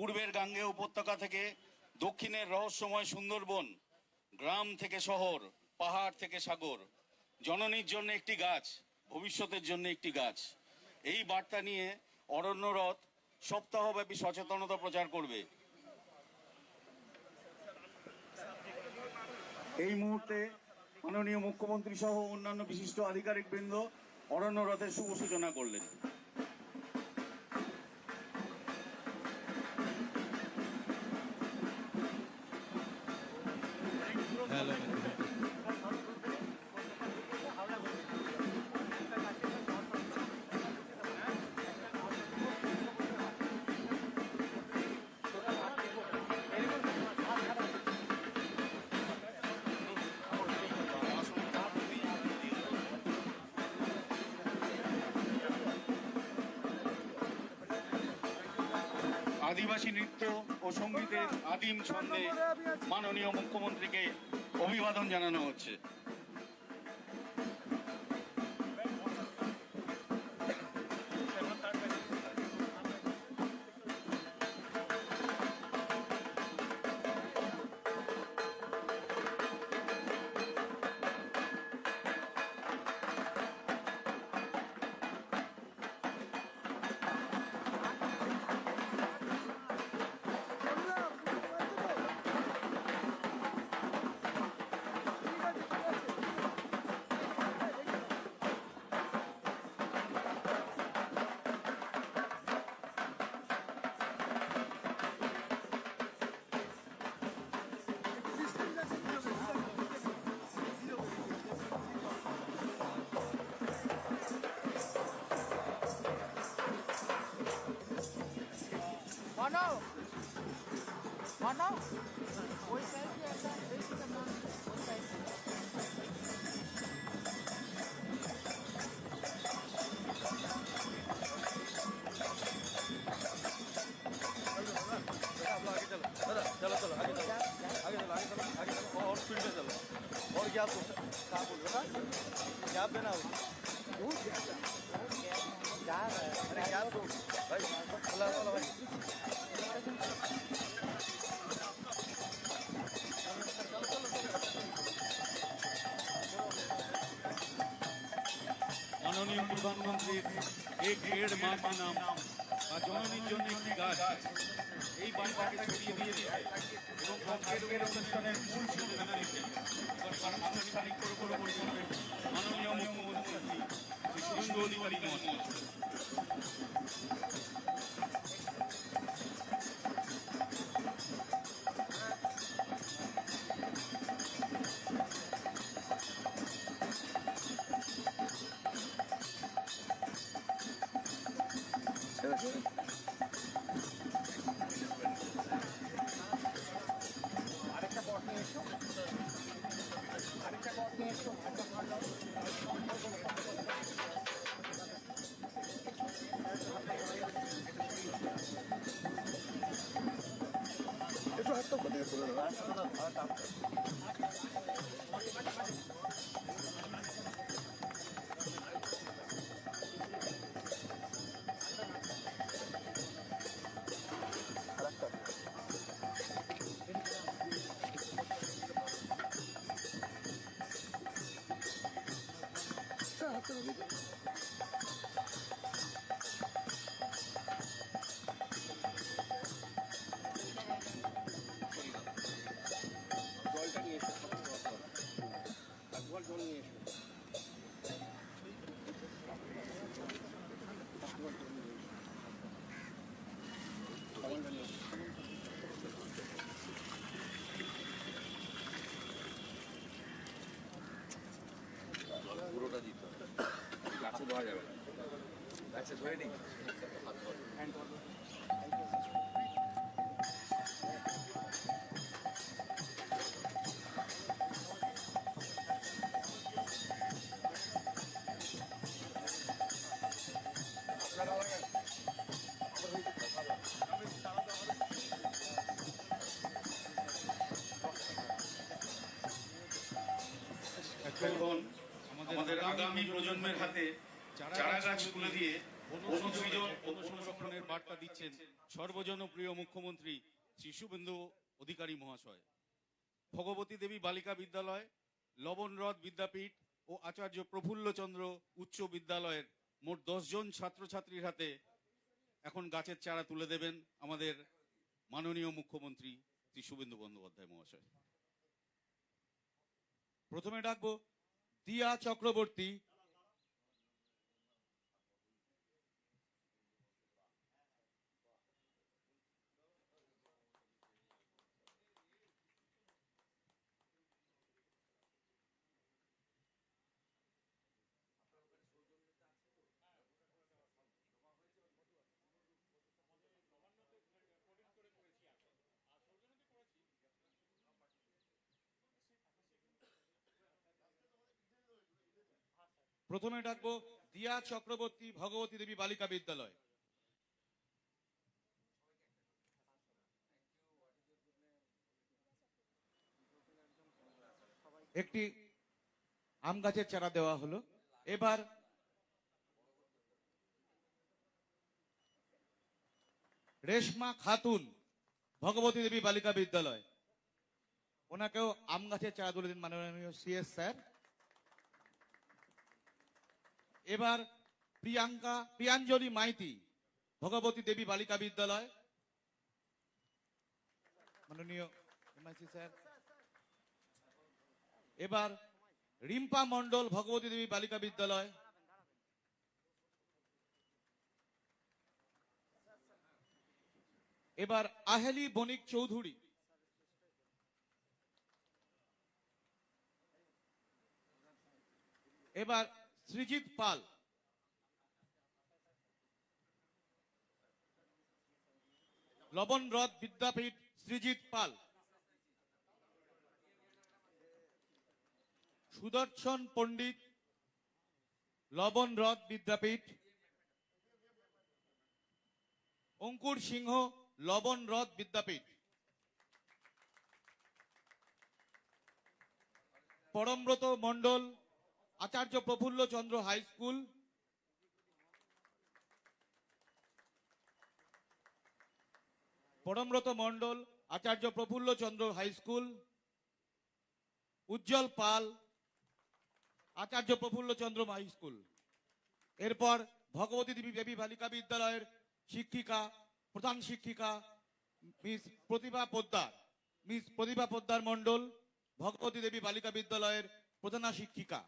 পূর্বের গাঙ্গেয় উপত্যকা থেকে দক্ষিণের রহস্যময় সুন্দরবন, গ্রাম থেকে শহর, পাহাড় থেকে সাগর, জননীর জন্য একটি গাছ, ভবিষ্যতের জন্য একটি গাছ, এই বার্তা নিয়ে অরণ্যরথ সপ্তাহব্যাপী সচেতনতা প্রচার করবে। এই মুহূর্তে মাননীয় মুখ্যমন্ত্রী সহ অন্যান্য বিশিষ্ট আধিকারিকবৃন্দ অরণ্যরথের শুভ সূচনা করলেন। আদিবাসী নৃত্য ও সঙ্গীতের আদিম ছন্দে মাননীয় মুখ্যমন্ত্রীকে অভিবাদন জানানো হচ্ছে। Mana? Mana? ওই সাইডে একটা এই দিকে না ওই সাইডে आगे चलो दादा चलो चलो आगे चलो आगे चलो आगे चलो आगे चलो और स्पीड में चलो और गैप दो क्या बोल रहे हो ना गैप देना हो जा रहा है अरे गैप दो भाई चला चलो भाई মাননীয় প্রধানমন্ত্রীর এক পেড় মা কা নাম বা জননীর জন্য একটি গাছ, এই বার্তাকে ছড়িয়ে দিয়েছে এবং আজকের অনুষ্ঠানের মূল সূচনা দিচ্ছেন আনুষ্ঠানিক পরিকল্পনা করবেন মাননীয় মুখ্যমন্ত্রী শ্রী শুভেন্দু অধিকারী মহাশয়। আরেকটা বট নিয়ে এসো একটু হাতটা করে জলটা নিয়ে এসো জল নিয়ে এসো পুরোটা দিতে হবে গাছে ধোয়া যাবে না গাছে ধরে নিই এখন আমাদের আগামী প্রজন্মের হাতে চারা গাছ তুলে দিয়ে অনুসৃজন অনুসংরক্ষণের বার্তা দিচ্ছেন সর্বজনপ্রিয় মুখ্যমন্ত্রী শ্রী শুভেন্দু অধিকারী মহাশয়। ভগবতী দেবী বালিকা বিদ্যালয়, লবণ হ্রদ বিদ্যাপীঠ ও আচার্য প্রফুল্লচন্দ্র উচ্চ বিদ্যালয়ের মোট 10 জন ছাত্রছাত্রীর হাতে এখন গাছের চারা তুলে দেবেন আমাদের মাননীয় মুখ্যমন্ত্রী শ্রী শুভেন্দু বন্দ্যোপাধ্যায় মহাশয়। প্রথমে ডাকবো দিয়া চক্রবর্তী, প্রথমে ডাকবো দিয়া চক্রবর্তী ভগবতী দেবী বালিকা বিদ্যালয়। একটি আম গাছের চারা দেওয়া হলো। এবার রেশমা খাতুন ভগবতী দেবী বালিকা বিদ্যালয়, ওনাকেও আম গাছের চারা তুলে দিন মাননীয় সিএস স্যার। এবার প্রিয়াঞ্জলি মাইতি ভগবতী দেবী বালিকা বিদ্যালয়, মাননীয় এমআইসি স্যার। এবার রিম্পা মন্ডল ভগবতী দেবী বালিকা বিদ্যালয়, এবার আহেলি বণিক চৌধুরী, এবার সৃজিত পাল, লবণ হ্রদ বিদ্যাপীঠ সৃজিত পাল, সুদর্শন পণ্ডিত লবণ হ্রদ বিদ্যাপীঠ, অঙ্কুর সিংহ লবণ হ্রদ বিদ্যাপীঠ, পরমব্রত মণ্ডল আচার্য প্রফুল্লচন্দ্র হাই স্কুল, পরমব্রত মণ্ডল আচার্য প্রফুল্লচন্দ্র হাই স্কুল, উজ্জ্বল পাল আচার্য প্রফুল্লচন্দ্র হাই স্কুল। এরপর ভগবতী দেবী বালিকা বিদ্যালয়ের শিক্ষিকা, প্রধান শিক্ষিকা মিস প্রতিভা পোদ্দার মণ্ডল ভগবতী দেবী বালিকা বিদ্যালয়ের প্রধান শিক্ষিকা।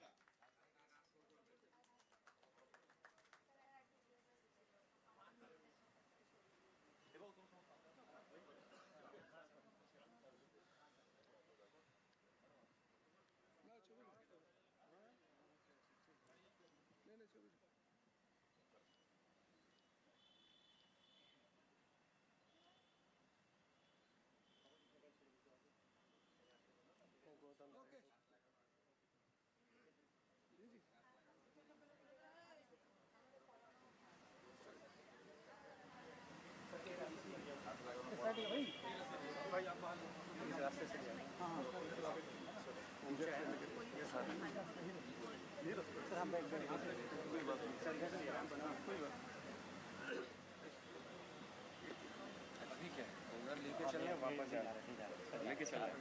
ठीक है, उधर लेके चल रहे हैं, वापस जा रहे हैं, लेके चल रहे हैं,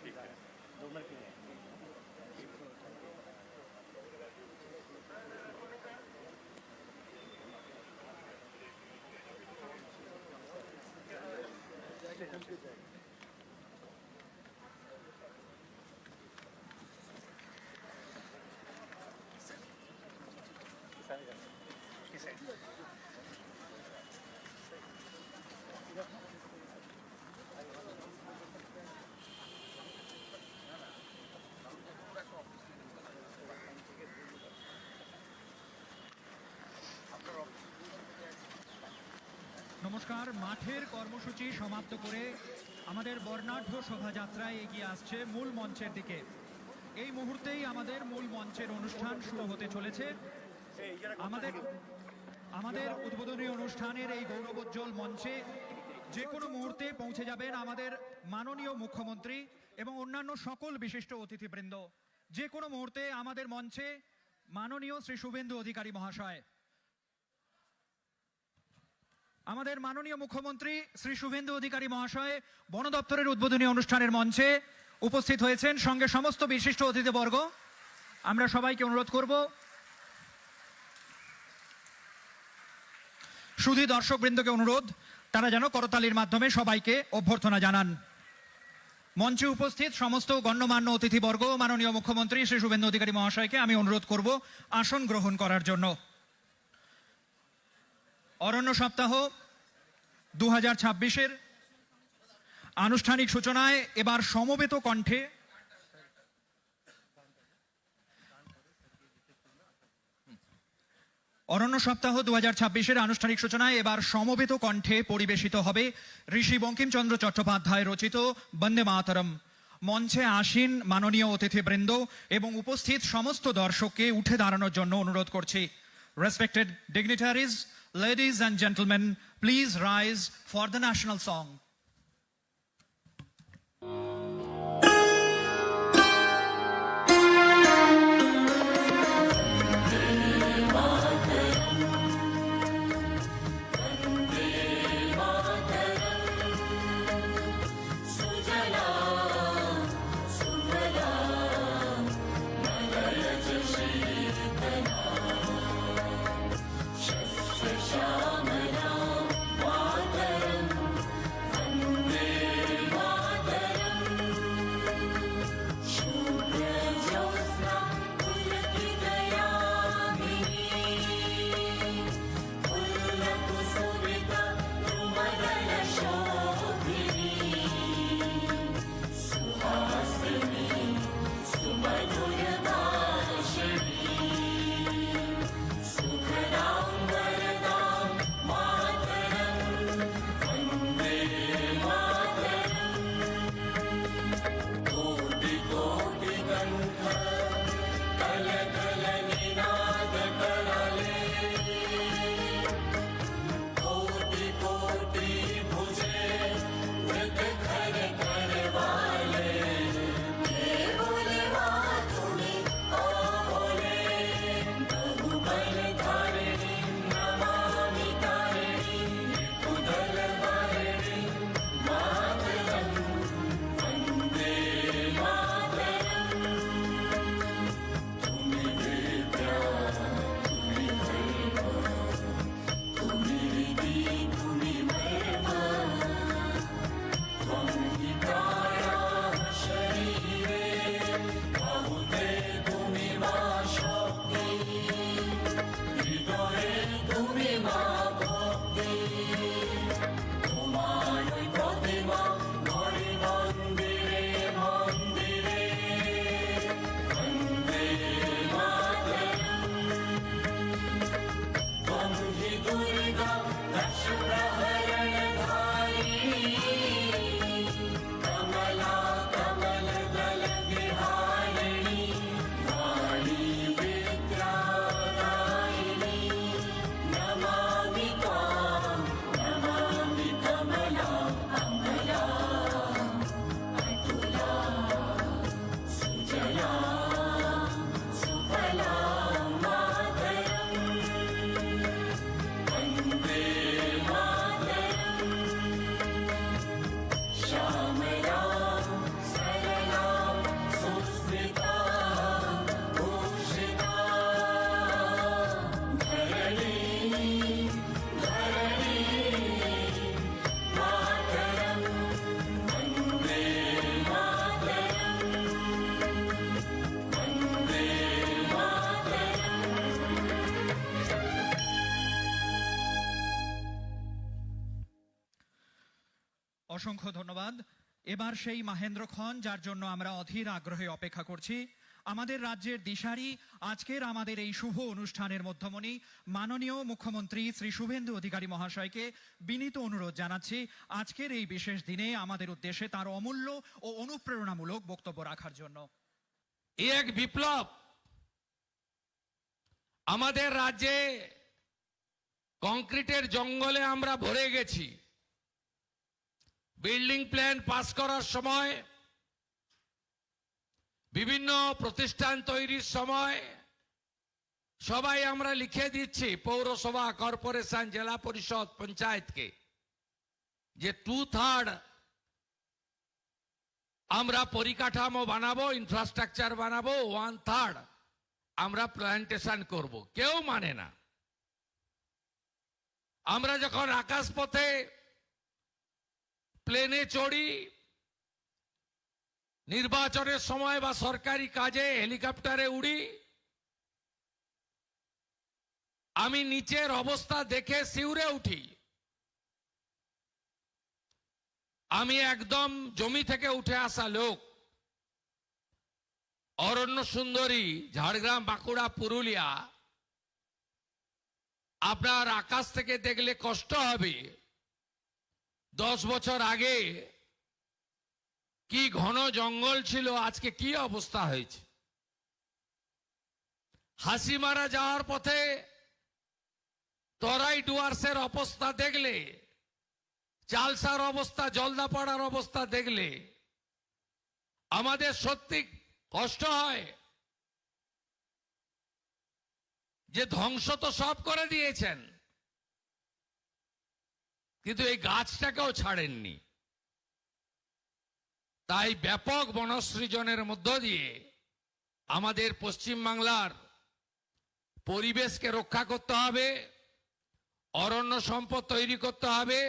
ठीक है, 2 मिनट के लिए। নমস্কার। মাঠের কর্মসূচি সমাপ্ত করে আমাদের বর্ণাঢ্য শোভাযাত্রায় এগিয়ে আসছে মূল মঞ্চের দিকে। এই মুহূর্তেই আমাদের মূল মঞ্চের অনুষ্ঠান শুরু হতে চলেছে। আমাদের উদ্বোধনী অনুষ্ঠানের এই গৌরবোজ্জ্বল মঞ্চে যে কোনো মুহূর্তে পৌঁছে যাবেন আমাদের মাননীয় মুখ্যমন্ত্রী এবং অন্যান্য সকল বিশিষ্ট অতিথিবৃন্দ। যে কোনো মুহূর্তে আমাদের মঞ্চে মাননীয় শ্রী শুভেন্দু অধিকারী মহাশয়। আমাদের মাননীয় মুখ্যমন্ত্রী শ্রী শুভেন্দু অধিকারী মহাশয় বন দপ্তরের উদ্বোধনী অনুষ্ঠানের মঞ্চে উপস্থিত হয়েছেন, সঙ্গে সমস্ত বিশিষ্ট অতিথিবর্গ। আমরা সবাইকে অনুরোধ করব শুধু দর্শকবৃন্দকে অনুরোধ তারা যেন করতালির মাধ্যমে সবাইকে অভ্যর্থনা জানান। মঞ্চে উপস্থিত সমস্ত গণ্যমান্য অতিথিবর্গ, মাননীয় মুখ্যমন্ত্রী শ্রী শুভেন্দু অধিকারী মহাশয়কে আমি অনুরোধ করব আসন গ্রহণ করার জন্য। অরণ্য সপ্তাহ 2026-এর আনুষ্ঠানিক সূচনায় এবার সমবেত কণ্ঠে অরণ্য সপ্তাহ 2026-এর আনুষ্ঠানিক সূচনায় এবার সমবেত কণ্ঠে পরিবেশিত হবে ঋষি বঙ্কিমচন্দ্র চট্টোপাধ্যায় রচিত বন্দে মাতরম। মঞ্চে আসীন মাননীয় অতিথিবৃন্দ এবং উপস্থিত সমস্ত দর্শককে উঠে দাঁড়ানোর জন্য অনুরোধ করছি। Respected dignitaries, ladies and gentlemen, please rise for the national song. অসংখ্য ধন্যবাদ। এবার সেই মাহেন্দ্রক্ষণ যার জন্য আমরা অধীর আগ্রহে অপেক্ষা করছি। আমাদের রাজ্যের দিশারি, আজকের আমাদের এই শুভ অনুষ্ঠানের মধ্যমণি মাননীয় মুখ্যমন্ত্রী শ্রী শুভেন্দু অধিকারী মহাশয়কে বিনীত অনুরোধ জানাচ্ছি আজকের এই বিশেষ দিনে আমাদের উদ্দেশ্যে তার অমূল্য ও অনুপ্রেরণামূলক বক্তব্য রাখার জন্য। এক বিপ্লব আমাদের রাজ্যে কংক্রিটের জঙ্গলে আমরা ভরে গেছি। বিল্ডিং প্ল্যান পাস করার সময়, বিভিন্ন প্রতিষ্ঠান তৈরির সময় সবাই আমরা লিখে দিচ্ছি পৌরসভা, কর্পোরেশন, জেলা পরিষদ, পঞ্চায়েতকে, যে 2/3 আমরা পরিকাঠামো বানাবো, ইনফ্রাস্ট্রাকচার বানাবো, 1/3 আমরা প্ল্যান্টেশন করব। কেউ মানে না। আমরা যখন আকাশপথে প্লেনে চড়ি, নির্বাচনের সময় বা সরকারি কাজে হেলিকপ্টারে উড়ি, আমি নিচের অবস্থা দেখে শিউরে উঠি। আমি একদম জমি থেকে উঠে আসা লোক। অরণ্য সুন্দরী, ঝাড়গ্রাম, বাঁকুড়া, পুরুলিয়া, আপনার আকাশ থেকে দেখলে কষ্ট হবে। 10 বছর আগে কি ঘন জঙ্গল ছিল, আজকে কি অবস্থা হয়েছে। হাসিমারা যাওয়ার পথে তরাই ডুয়ার্সের অবস্থা দেখলে, চালসার অবস্থা, জলদাপাড়ার অবস্থা দেখলে আমাদের সত্যি কষ্ট হয় যে ধ্বংস তো সব করে দিয়েছেন, কিন্তু এই গাছটাকেও ছাড়েননি। তাই ব্যাপক বনসৃজনের মধ্য দিয়ে আমাদের পশ্চিমবাংলার পরিবেশকে রক্ষা করতে হবে, অরণ্য সম্পদ তৈরি করতে হবে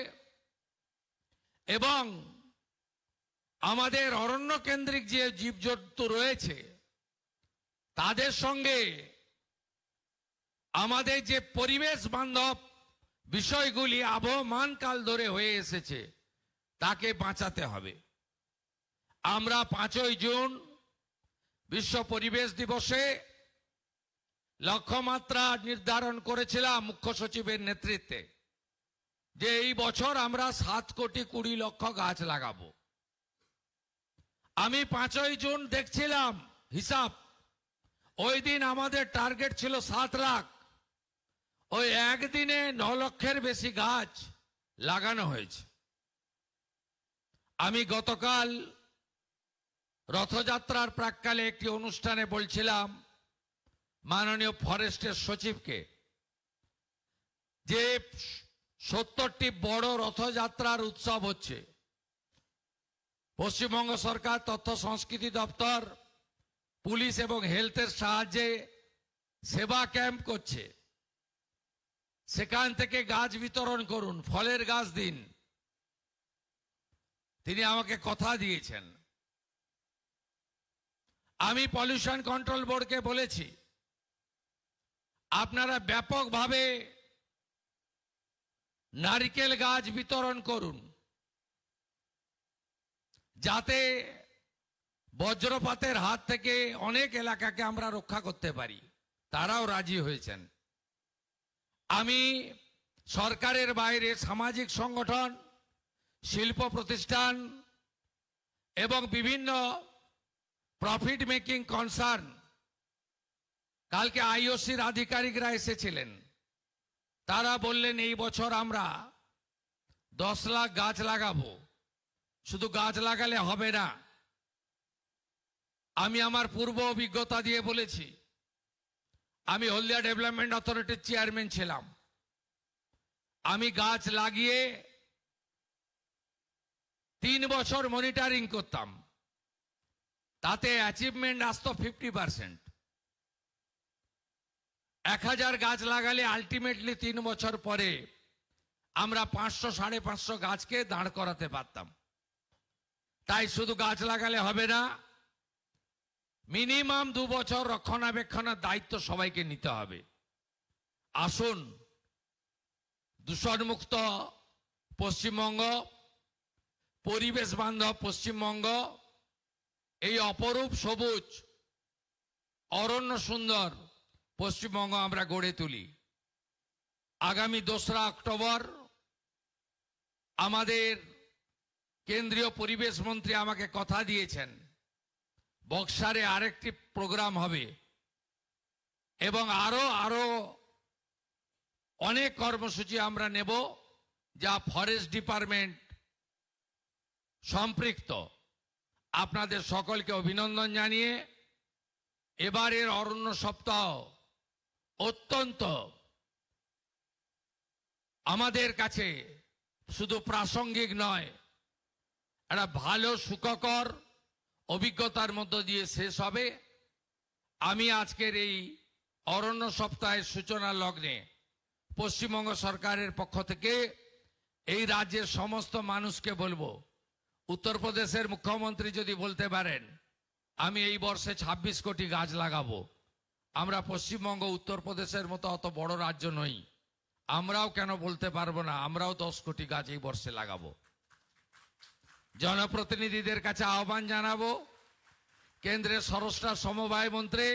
এবং আমাদের অরণ্য কেন্দ্রিক যে জীবজন্তু রয়েছে তাদের সঙ্গে আমাদের যে পরিবেশ বান্ধব বিষয়গুলি আবহমানকাল ধরে হয়ে এসেছে তাকে বাঁচাতে হবে। আমরা 5ই জুন বিশ্ব পরিবেশ দিবসে লক্ষ্যমাত্রা নির্ধারণ করেছিলাম মুখ্য সচিবের নেতৃত্বে, যে এই বছর আমরা 7,20,00,000 গাছ লাগাবো। আমি 5ই জুন দেখছিলাম হিসাব, ওই দিন আমাদের টার্গেট ছিল 7 লাখ। ওই একদিনে 9 লক্ষের বেশি গাছ লাগানো হয়েছে। আমি গতকাল রথযাত্রার প্রাক্কালে একটি অনুষ্ঠানে বলছিলাম মাননীয় ফরেস্টের সচিবকে, যে 70টি বড় রথযাত্রার উৎসব হচ্ছে। পশ্চিমবঙ্গ সরকার তথ্য সংস্কৃতি দপ্তর, পুলিশ এবং হেলথের সাহায্যে সেবা ক্যাম্প করছে। সেখান থেকে গাছ বিতরণ করুন, ফলের গাছ দিন। তিনি আমাকে কথা দিয়েছেন। আমি পলিউশন কন্ট্রোল বোর্ডকে বলেছি, আপনারা ব্যাপকভাবে নারকেল গাছ বিতরণ করুন, যাতে বজ্রপাতের হাত থেকে অনেক এলাকাকে আমরা রক্ষা করতে পারি। তারাও রাজি হয়েছেন। আমি সরকারের বাইরে সামাজিক সংগঠন, শিল্প প্রতিষ্ঠান এবং বিভিন্ন প্রফিট মেকিং কনসার্ন, কালকে আইওসির আধিকারিকরা এসেছিলেন, তারা বললেন এই বছর আমরা 10 লাখ গাছ লাগাবো। শুধু গাছ লাগালে হবে না। আমি আমার পূর্ব অভিজ্ঞতা দিয়ে বলেছি, আমি হলদিয়া ডেভেলপমেন্ট অথরিটির চেয়ারম্যান ছিলাম। আমি গাছ লাগিয়ে 3 বছর মনিটরিং করতাম, তাতে অ্যাচিভমেন্ট আসতো 50%। 1000 গাছ লাগালে আলটিমেটলি 3 বছর পরে আমরা 500-550 গাছকে দাঁড় করাতে পারতাম। তাই শুধু গাছ লাগালে হবে না, মিনিমাম 2 বছর রক্ষণাবেক্ষণের দায়িত্ব সবাইকে নিতে হবে। আসুন দূষণমুক্ত পশ্চিমবঙ্গ, পরিবেশ বান্ধব পশ্চিমবঙ্গ, এই অপরূপ সবুজ অরণ্য সুন্দর পশ্চিমবঙ্গ আমরা গড়ে তুলি। আগামী 2রা অক্টোবর আমাদের কেন্দ্রীয় পরিবেশ মন্ত্রী আমাকে কথা দিয়েছেন, বক্সারে আরেকটি প্রোগ্রাম হবে এবং আরো অনেক কর্মসূচি আমরা নেব যা ফরেস্ট ডিপার্টমেন্ট সম্পৃক্ত। আপনাদের সকলকে অভিনন্দন জানিয়ে এবারের অরণ্য সপ্তাহ অত্যন্ত আমাদের কাছে শুধু প্রাসঙ্গিক নয়, একটা ভালো সুখকর অভিজ্ঞতার মধ্য দিয়ে শেষ হবে। আমি আজকের এই অরণ্য সপ্তাহের সূচনা লগ্নে পশ্চিমবঙ্গ সরকারের পক্ষ থেকে এই রাজ্যের সমস্ত মানুষকে বলবো, উত্তরপ্রদেশের মুখ্যমন্ত্রী যদি বলতে পারেন আমি এই বর্ষে 26 কোটি গাছ লাগাবো, আমরা পশ্চিমবঙ্গ উত্তরপ্রদেশের মতো অত বড় রাজ্য নই, আমরাও কেন বলতে পারবো না, আমরাও 10 কোটি গাছ এই বর্ষে লাগাবো। জনপ্রতিনিধিদের কাছে আহ্বান জানাবো, কেন্দ্রের স্বরাষ্ট্র সমবায় মন্ত্রী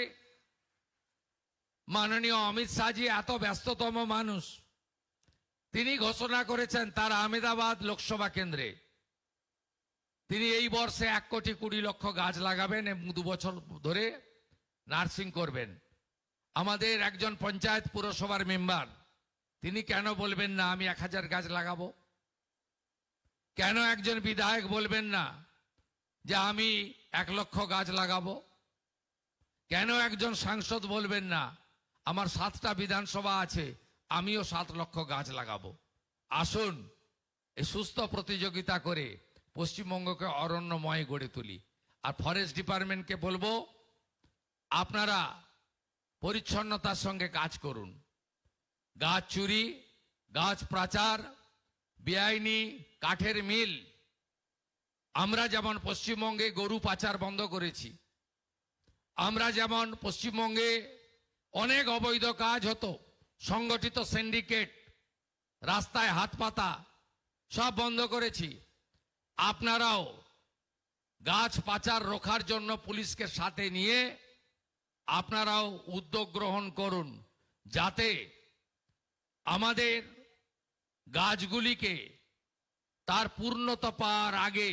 মাননীয় অমিত শাহজি এত ব্যস্ততম মানুষ, তিনি ঘোষণা করেছেন তার আহমেদাবাদ লোকসভা কেন্দ্রে তিনি এই বর্ষে 1,20,00,000 গাছ লাগাবেন এবং 2 বছর ধরে নার্সিং করবেন। আমাদের একজন পঞ্চায়েত পুরসভার মেম্বার তিনি কেন বলবেন না আমি 1000 গাছ লাগাবো? কেন একজন বিধায়ক বলবেন না যে আমি 1 লক্ষ গাছ লাগাবো? কেন একজন সাংসদ বলবেন না আমার 7টা বিধানসভা আছে আমিও 7 লক্ষ গাছ লাগাবো? আসুন এই সুস্থ প্রতিযোগিতা করে পশ্চিমবঙ্গকে অরণ্যময় গড়ে তুলি। আর ফরেস্ট ডিপার্টমেন্টকে বলবো আপনারা পরিচ্ছন্নতার সঙ্গে কাজ করুন। গাছ চুরি, গাছ পাচার, বেআইনি কাঠের মিল, আমরা যেমন পশ্চিমবঙ্গে গরু পাচার বন্ধ করেছি, আমরা যেমন পশ্চিমবঙ্গে অনেক অবৈধ কাজ হতো, সংগঠিত সিন্ডিকেট, রাস্তায় হাত পাতা সব বন্ধ করেছি, আপনারাও গাছ পাচার রোখার জন্য পুলিশকে সাথে নিয়ে আপনারাও উদ্যোগ গ্রহণ করুন, যাতে আমাদের গাছগুলিকে তার পূর্ণতা পাওয়ার আগে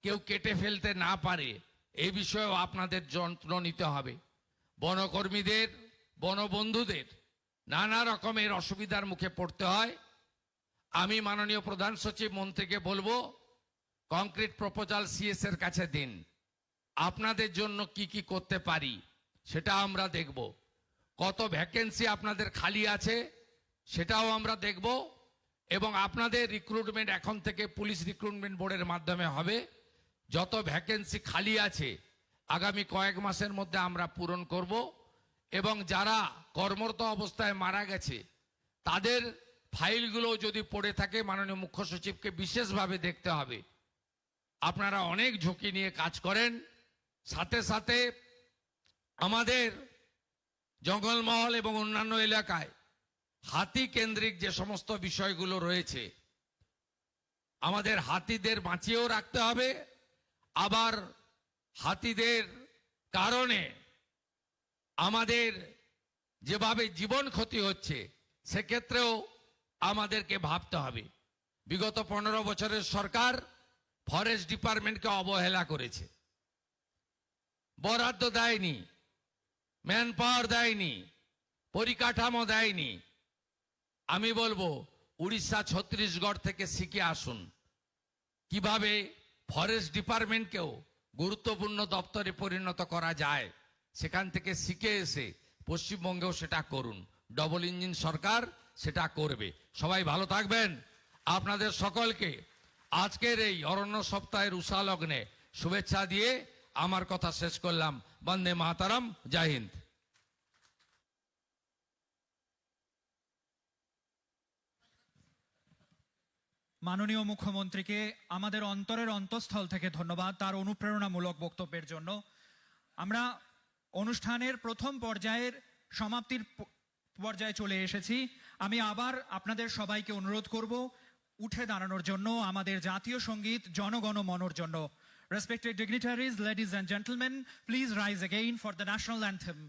কেউ কেটে ফেলতে না পারে। এই বিষয়েও আপনাদের যত্ন নিতে হবে। বনকর্মীদের, বনবন্ধুদের নানা রকমের অসুবিধার মুখে পড়তে হয়। আমি মাননীয় প্রধান সচিব মন্ত্রীকে বলবো কংক্রিট প্রপোজাল সিএস এর কাছে দিন, আপনাদের জন্য কি কি করতে পারি সেটা আমরা দেখব। কত ভ্যাকেন্সি আপনাদের খালি আছে সেটাও আমরা দেখব, এবং আপনাদের রিক্রুটমেন্ট এখন থেকে পুলিশ রিক্রুটমেন্ট বোর্ডের মাধ্যমে হবে। যত ভ্যাকেন্সি খালি আছে আগামী কয়েক মাসের মধ্যে আমরা পূরণ করব, এবং যারা কর্মরত অবস্থায় মারা গেছে তাদের ফাইলগুলো যদি পড়ে থাকে মাননীয় মুখ্য সচিবকে বিশেষভাবে দেখতে হবে। আপনারা অনেক ঝুঁকি নিয়ে কাজ করেন, সাথে সাথে আমাদের জঙ্গলমহল এবং অন্যান্য এলাকায় হাতি কেন্দ্রিক যে সমস্ত বিষয়গুলো রয়েছে আমাদের হাতিদের বাঁচিয়েও রাখতে হবে, আবার হাতিদের কারণে আমাদের যেভাবে জীবন ক্ষতি হচ্ছে সেক্ষেত্রেও আমাদেরকে ভাবতে হবে। বিগত 15 বছরের সরকার ফরেস্ট ডিপার্টমেন্টকে অবহেলা করেছে, বরাদ্দ দেয়নি, ম্যান পাওয়ার দেয়নি, পরিকাঠামো দেয়নি। আমি বলবো উড়িষ্যা, ছত্তিশগড় থেকে শিখে আসুন কিভাবে ফরেস্ট ডিপার্টমেন্টকেও গুরুত্বপূর্ণ দপ্তরে পরিণত করা যায়, সেখান থেকে শিখে এসে পশ্চিমবঙ্গেও সেটা করুন। ডবল ইঞ্জিন সরকার সেটা করবে। সবাই ভালো থাকবেন। আপনাদের সকলকে আজকের এই অরণ্য সপ্তাহের উষা লগ্নে শুভেচ্ছা দিয়ে আমার কথা শেষ করলাম। বন্দে মাতারাম, জয় হিন্দ। মাননীয় মুখ্যমন্ত্রীকে আমাদের অন্তরের অন্তঃস্থল থেকে ধন্যবাদ তার অনুপ্রেরণামূলক বক্তব্যের জন্য। আমরা অনুষ্ঠানের প্রথম পর্যায়ের সমাপ্তির পর্যায়ে চলে এসেছি। আমি আবার আপনাদের সবাইকে অনুরোধ করব উঠে দাঁড়ানোর জন্য, আমাদের জাতীয় সঙ্গীত জনগণ মনর জন্য। Respected dignitaries, ladies and gentlemen, please rise again for the national anthem.